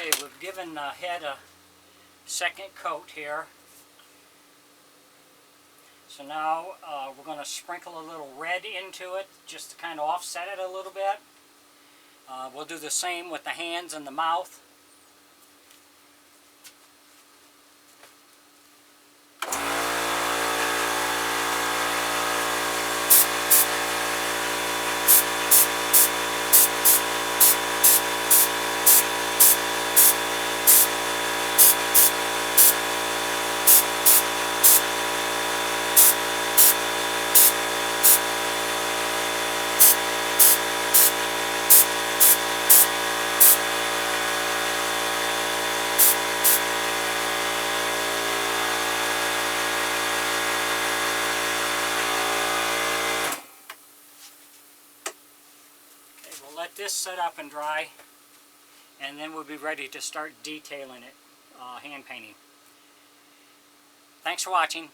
Okay, we've given the head a second coat here. So now we're going to sprinkle a little red into it just to kind of offset it a little bit. We'll do the same with the hands and the mouth. We'll let this set up and dry, and then we'll be ready to start detailing it, hand painting. Thanks for watching.